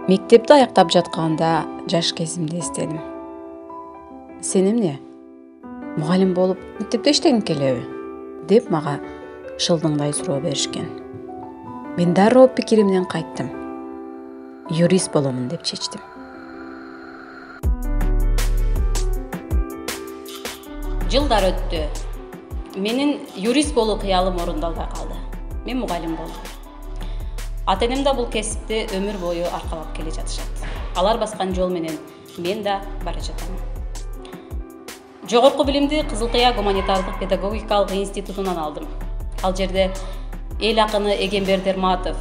Мектепти аяктап жатканда жаш кезимди эстедим. Сен эмне? Мугалим болуп мектепте иштегиң келеби? Деп мага шылдыңдай суроо беришкен. Мен дароо пикиримден кайттым. Юрист боломун деп чечтим. Жылдар өттү. Менин юрист болуу кыялым орундалбай калды. Мен мугалим болдум. Ата-энем да бул кесипти өмүр бою аркалап келе жатышат. Алар баскан жол менен мен да бара жатам. Жогорку билимди Кызыл Кыя гуманитардык педагогикалык институтунан алдым. Ал жерде эл акыны Эгембер Дерматов,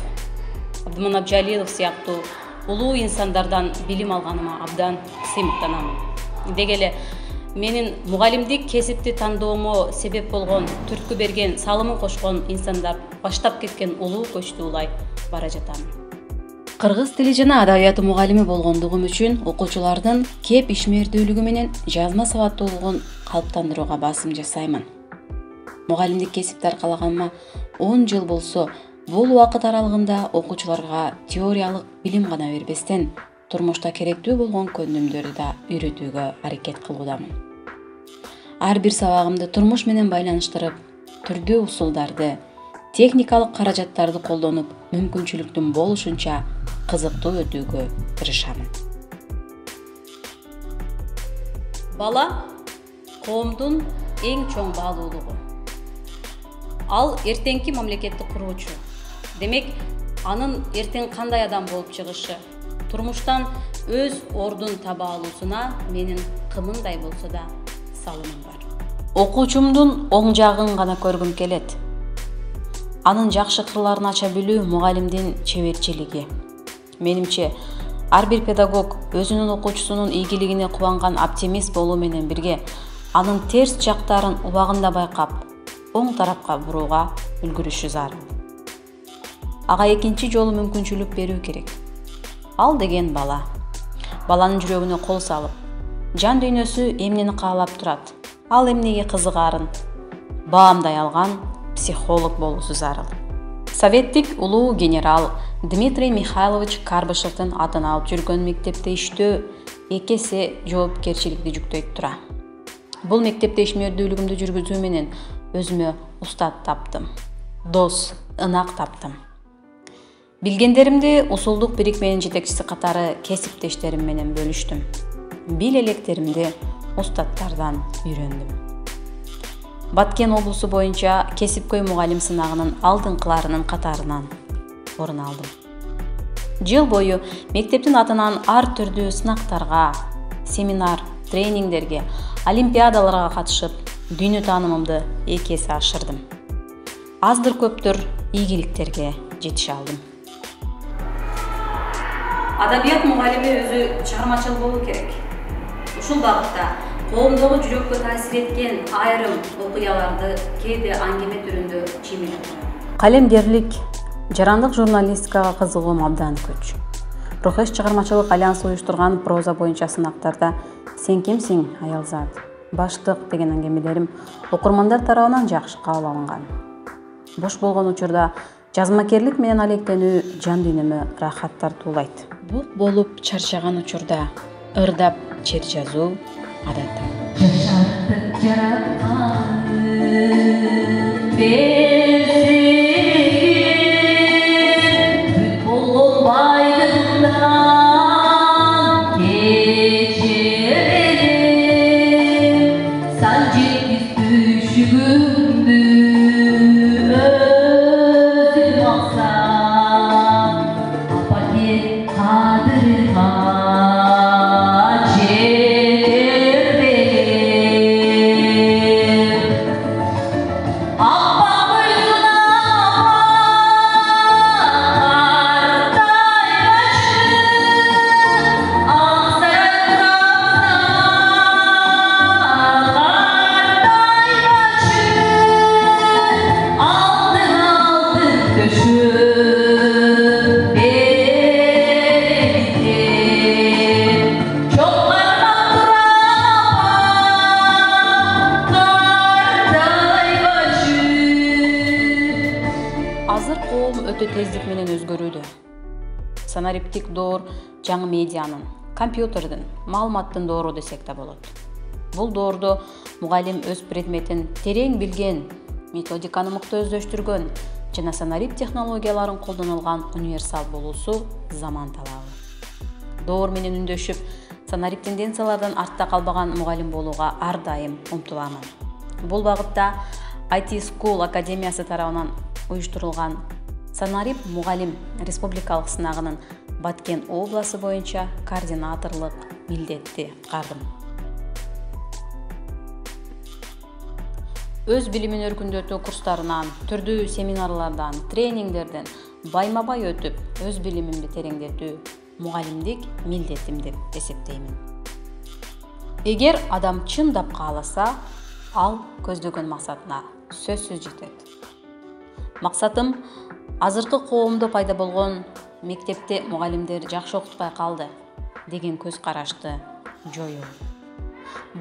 Абдыман Абжалилов сыяктуу улуу инсандардан билим алганыма абдан сыймыктанам. Деги эле менин мугалимдик кесипти тандоомо себеп болгон, түрткү берген, салымын кошкон инсандар баштап кеткен улуу көчтү улай бара жатам. Кыргыз тили жана адабияты мугалими болгондугум үчүн окуучулардын кеп ишмердүүлүгү менен жазма сабаттуулугун калыптандырууга басым жасаймын. Мугалимдик кесипти аркалаганыма 10 жыл болсо, бул убакыт аралыгында окуучуларга теориялык билим гана бербестен, турмушта керектүү болгон көндүмдөрдү да үйрөтүүгө аракет кылуудамын. Ар бир сабагымды турмуш менен байланыштырып, түрдүү усулдарды, техникалык каражаттарды колдонуп, мүмкүнчүлүктүн болушунча кызыктуу өтүүгө тырышамын. Бала коомдун эң чоң баалуулугу. Ал эртеңки мамлекетти куруучу. Демек, анын эртең кандай адам болуп чыгышы, турмуштан өз ордун таба алуусуна менин кымындай болсо да салымым бар. Окуучумдун оң жагын гана көргүм келет. Анын жакшы кырларын ача билүү мугалимдин чеберчилиги. Менимче, ар бир педагог өзүнүн окуучусунун ийгилигине кубанган оптимист болуу менен бирге, анын терс жактарын убагында байкап, оң тарапка бурууга үлгүрүшү зарыл. Ага экинчи жолу мүмкүнчүлүк берүү керек. Ал деген бала. Баланын жүрөгүнө кол салып, жан дүйнөсү эмнени каалап турат, ал эмнеге кызыгарын баамдай алган психолог болуусу зарыл. Советтик улуу генерал Дмитрий Михайлович Карбышевдин атын алып жүргөн мектепте иштөө эки эсе жоопкерчиликти жүктөйт тура. Бул мектепте ишмердүүлүгүмдү жүргүзүү менен өзүмө устат таптым, дос, ынак таптым. Билгендеримди усулдук бирикменин жетекчиси катары кесиптештерим менен бөлүштүм. Бил электеримди устаттардан үйрөндүм. Баткен облусу боюнча кесипкөй мугалим сынагынын алдыңкыларынын катарынан орун алдым. Жыл бою мектептин атынан ар түрдүү сынактарга, семинар, тренингдерге, олимпиадаларга катышып, дүйнө таанымымды эки эсе ашырдым. Аздыр көптүр ийгиликтерге жетише алдым. Адабият мугалими өзү чыгармачыл болуу керек. Ушул багытта коомдогу жүрөккө таасир эткен айрым окуяларды кээде аңгеме түрүндө чиймелеп коем. Калемдерлик, жарандык журналистикага кызыгуум абдан көч. Рухеш чыгармачылык альянсы уюштурган проза боюнча сынактарда "Сен кимсиң, аялзат? Баштык" деген аңгемелерим окурмандар тарабынан жакшы кабыл алынган. Бош болгон учурда жазмакерлик менен алектенүү жан дүйнөмө рахат тартуулайт. Бук болуп чарчаган учурда ырдап чер жазуу адатым. Азыр коом өтө тездик менен өзгөрүүдө. Санариптик доор жаңы медианын, компьютердин, маалыматтын доору десек да болот. Бул доордо мугалим өз предметин терең билген, методиканы мыкты өздөштүргөн жана санарип технологияларын колдонулган универсал болуусу заман талабы. Доор менен үндөшүп, санарип тенденциялардан артта калбаган мугалим болууга ар дайым умтуламын. Бул багытта IT School Академиясы тарабынан уюштурулган санарип мугалим республикалык сынагынын Баткен обласы боюнча координаторлук милдетти аткардым. Өз билимин өркүндөтүү курстарынан, түрдүү семинарлардан, тренингдерден байма-бай өтүп, өз билимимди тереңдетүү мугалимдик милдетим деп эсептеймин. Эгер адам чындап кааласа, ал көздөгөн максатына сөзсүз жетет. Максатым азыркы коомдо пайда болгон мектепте мугалимдер жакшы окутпай калды деген көз карашты жоюу.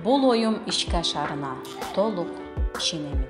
Бул оюм ишке ашарына толук ишенемин.